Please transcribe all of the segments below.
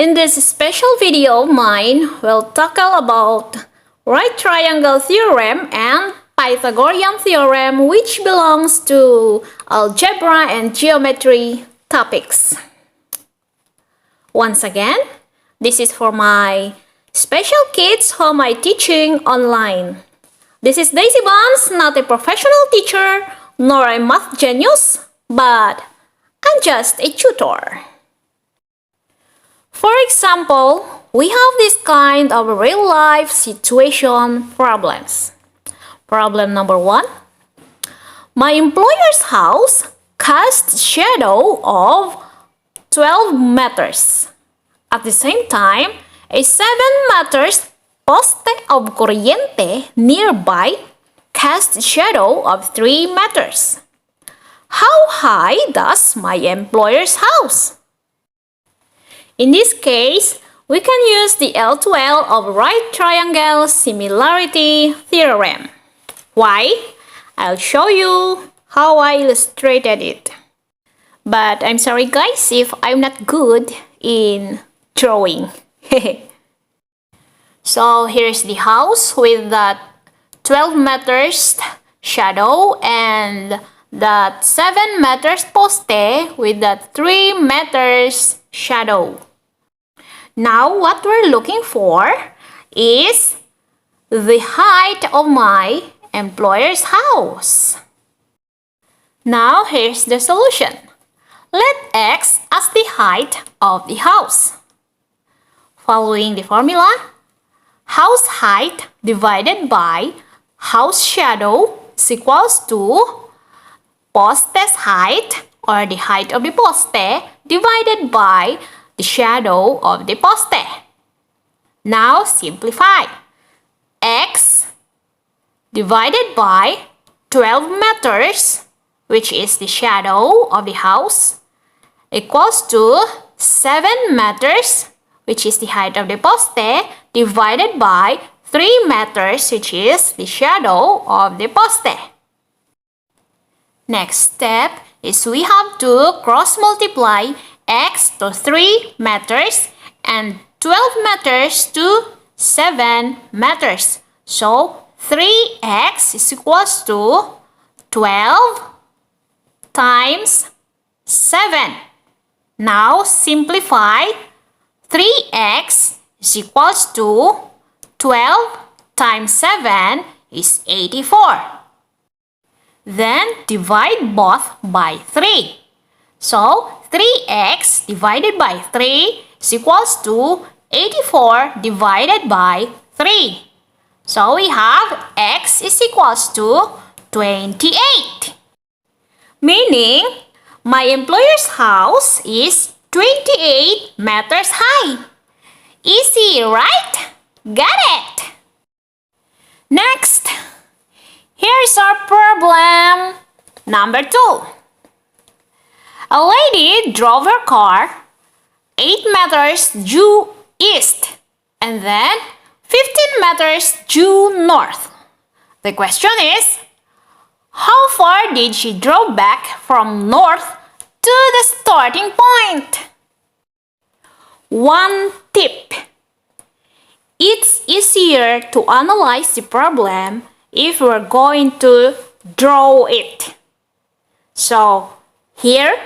In this special video of mine, we'll tackle about right triangle theorem and Pythagorean theorem, which belongs to algebra and geometry topics. Once again, this is for my special kids whom I teaching online. This is Dhaizy Bhonz, not a professional teacher nor a math genius, but I'm just a tutor. For example, we have this kind of real-life situation problems. Problem number 1. My employer's house casts shadow of 12 meters. At the same time, a 7 meters poste of corriente nearby casts shadow of 3 meters. How high does my employer's house? In this case, we can use the L to L of right triangle similarity theorem. Why? I'll show you how I illustrated it. But I'm sorry guys if I'm not good in drawing. So here's the house with that 12 meters shadow and that 7 meters poste with that 3 meters shadow. Now what we're looking for is the height of my employer's house. Now here's the solution. Let x as the height of the house. Following the formula, house height divided by house shadow is equals to poste's height, or the height of the poste, divided by the shadow of the poste. Now simplify. X divided by 12 meters, which is the shadow of the house, equals to 7 meters, which is the height of the poste, divided by 3 meters, which is the shadow of the poste. Next step is we have to cross multiply x to 3 meters and 12 meters to 7 meters. So 3x is equals to 12 times 7. Now simplify. 3x is equals to 12 times 7 is 84. Then divide both by 3. So 3x divided by 3 is equals to 84 divided by 3. So we have x is equals to 28. Meaning, my employer's house is 28 meters high. Easy, right? Got it! Next, here's our problem number 2. A lady drove her car 8 meters due east and then 15 meters due north. The question is, how far did she drive back from north to the starting point? One tip. It's easier to analyze the problem if we're going to draw it. So here,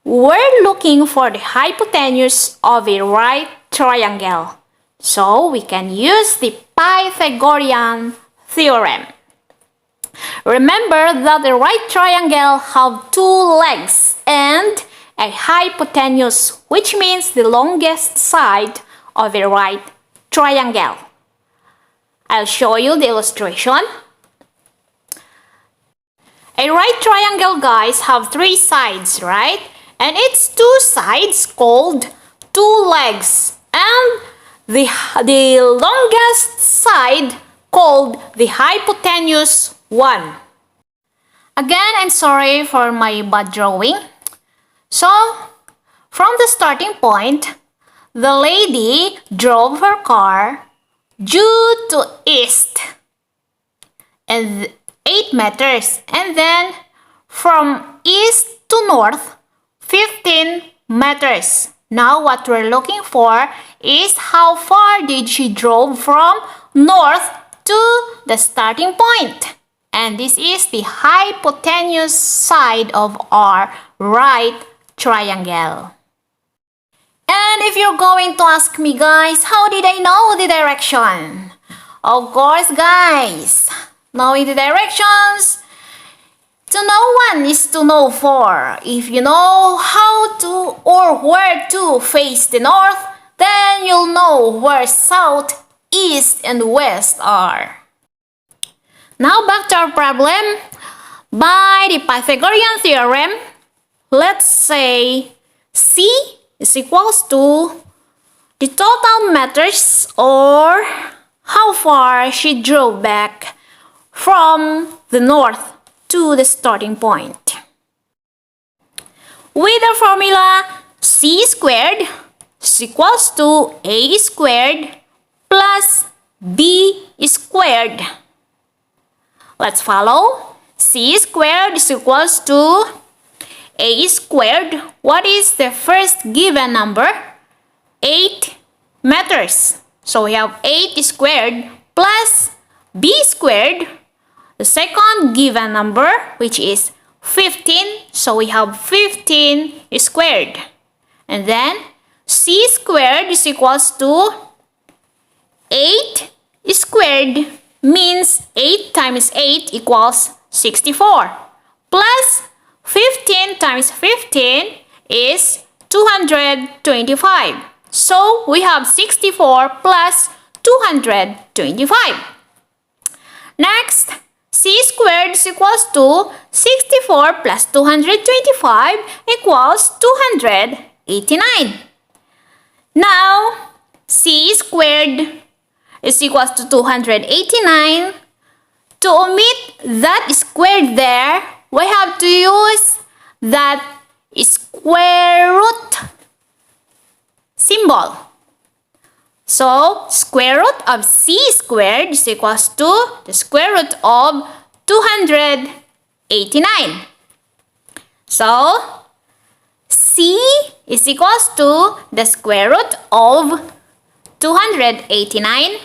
we're looking for the hypotenuse of a right triangle. So we can use the Pythagorean theorem. Remember that the right triangle have 2 legs and a hypotenuse, which means the longest side of a right triangle. I'll show you the illustration. A right triangle, guys, have 3 sides, right? And its 2 sides called 2 legs, and the longest side called the hypotenuse 1. Again, I'm sorry for my bad drawing. So, from the starting point, the lady drove her car due to east and 8 meters, and then from east to north 15 meters. Now what we're looking for is how far did she drove from north to the starting point. And this is the hypotenuse side of our right triangle. And if you're going to ask me, guys, how did I know the direction? Of course, guys, knowing the directions, to know one is to know four. If you know how to or where to face the north, then you'll know where south, east, and west are. Now back to our problem. By the Pythagorean theorem, let's say C is equals to the total meters or how far she drove back from the north to the starting point. With the formula C squared is equals to A squared plus B squared. Let's follow. C squared is equals to A squared. What is the first given number? 8 meters. So we have 8 squared plus B squared. The second given number, which is 15, so we have 15 squared. And then C squared is equals to 8 squared means 8 times 8 equals 64. Plus 15 times 15 is 225. So we have 64 plus 225. Next, C squared is equals to 64 plus 225 equals 289. Now, C squared is equals to 289. To omit that squared there, we have to use that square root symbol. So, square root of C squared is equals to the square root of 289. So, C is equals to the square root of 289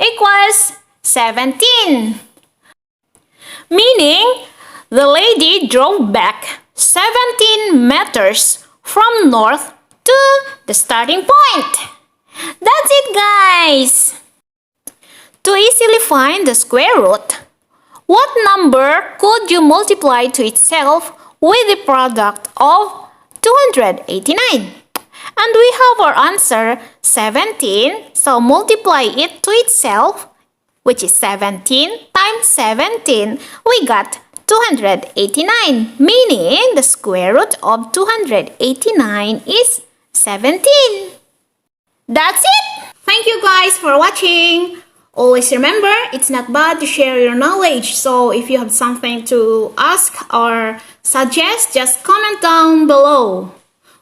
equals 17. Meaning, the lady drove back 17 meters from north to the starting point. That's it, guys! To easily find the square root, what number could you multiply to itself with the product of 289? And we have our answer 17, so multiply it to itself, which is 17 times 17, we got 289, meaning the square root of 289 is 17. That's it! Thank you guys for watching! Always remember, it's not bad to share your knowledge, so if you have something to ask or suggest, just comment down below.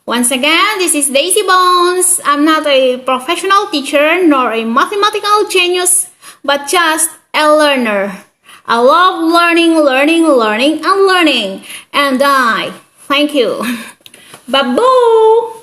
Once again, this is Dhaizy Bhonz. I'm not a professional teacher nor a mathematical genius, but just a learner. I love learning, and I thank you. Bye-bye!